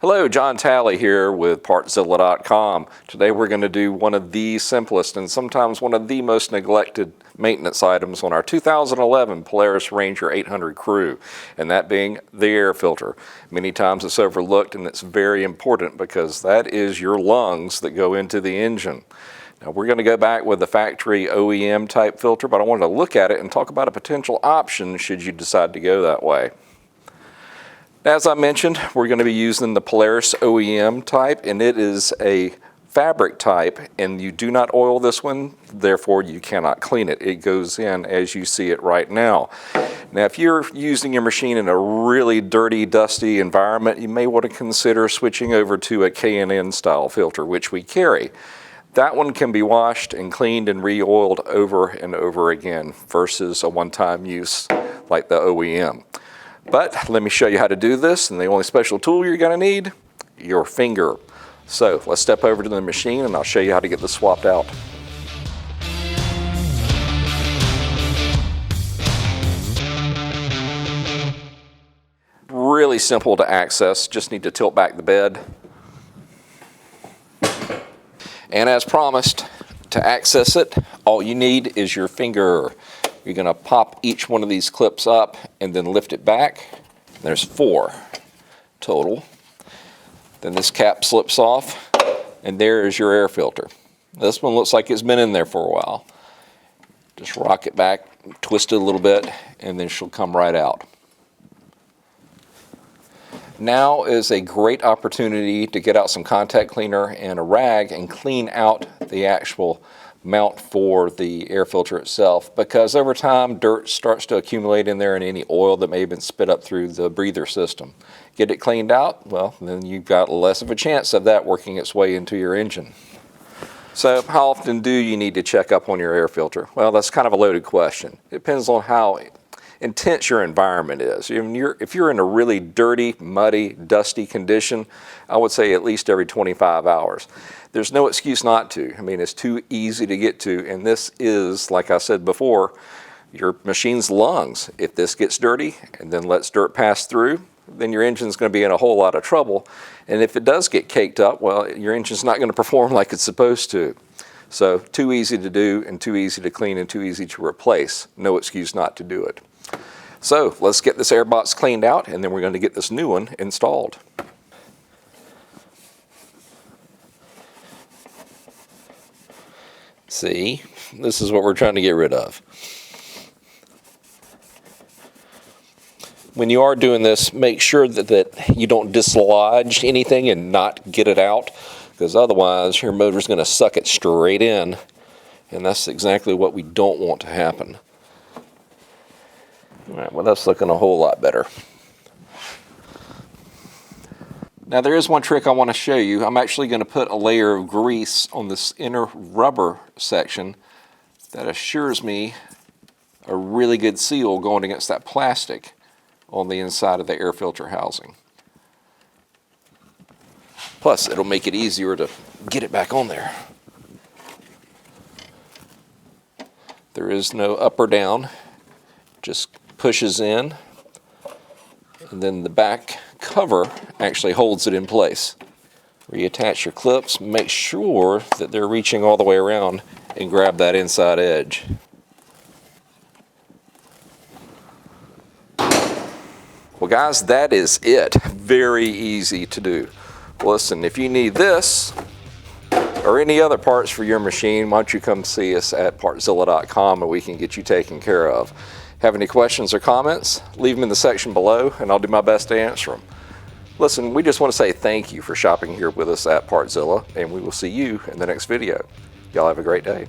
Hello, John Talley here with Partzilla.com. Today we're going to do one of the simplest and sometimes one of the most neglected maintenance items on our 2011 Polaris Ranger 800 Crew, and that being the air filter. Many times it's overlooked, and it's very important because that is your lungs that go into the engine. Now we're going to go back with the factory OEM type filter, but I wanted to look at it and talk about a potential option should you decide to go that way. As I mentioned, we're going to be using the Polaris OEM type, and it is a fabric type, and you do not oil this one, therefore you cannot clean it. It goes in as you see it right now. Now if you're using your machine in a really dirty, dusty environment, you may want to consider switching over to a K&N style filter, which we carry. That one can be washed and cleaned and re-oiled over and over again versus a one-time use like the OEM. But let me show you how to do this, and the only special tool you're going to need, your finger. So let's step over to the machine and I'll show you how to get this swapped out. Really simple to access, just need to tilt back the bed. And as promised, to access it, all you need is your finger. You're going to pop each one of these clips up and then lift it back. There's 4 total. Then this cap slips off, and there is your air filter. This one looks like it's been in there for a while. Just rock it back, twist it a little bit, and then she'll come right out. Now is a great opportunity to get out some contact cleaner and a rag and clean out the actual mount for the air filter itself, because over time dirt starts to accumulate in there and any oil that may have been spit up through the breather system. Get it cleaned out, well, then you've got less of a chance of that working its way into your engine. So how often do you need to check up on your air filter? Well, that's kind of a loaded question. It depends on how intense your environment is. If you're in a really dirty, muddy, dusty condition, I would say at least every 25 hours. There's no excuse not to. I mean, it's too easy to get to, and this is, like I said before, your machine's lungs. If this gets dirty and then lets dirt pass through, then your engine's going to be in a whole lot of trouble. And if it does get caked up, well, your engine's not going to perform like it's supposed to. So too easy to do and too easy to clean and too easy to replace. No excuse not to do it. So let's get this air box cleaned out, and then we're going to get this new one installed. See, this is what we're trying to get rid of. When you are doing this, make sure that you don't dislodge anything and not get it out, because otherwise your motor's going to suck it straight in, and that's exactly what we don't want to happen. All right, well, that's looking a whole lot better. Now there is one trick I want to show you. I'm actually going to put a layer of grease on this inner rubber section that assures me a really good seal going against that plastic on the inside of the air filter housing. Plus, it'll make it easier to get it back on there. There is no up or down, just pushes in, and then the back cover actually holds it in place. Reattach your clips, make sure that they're reaching all the way around, and grab that inside edge. Well guys, that is it. Very easy to do. Listen, if you need this or any other parts for your machine, why don't you come see us at Partzilla.com and we can get you taken care of. Have any questions or comments? Leave them in the section below and I'll do my best to answer them. Listen, we just want to say thank you for shopping here with us at Partzilla, and we will see you in the next video. Y'all have a great day.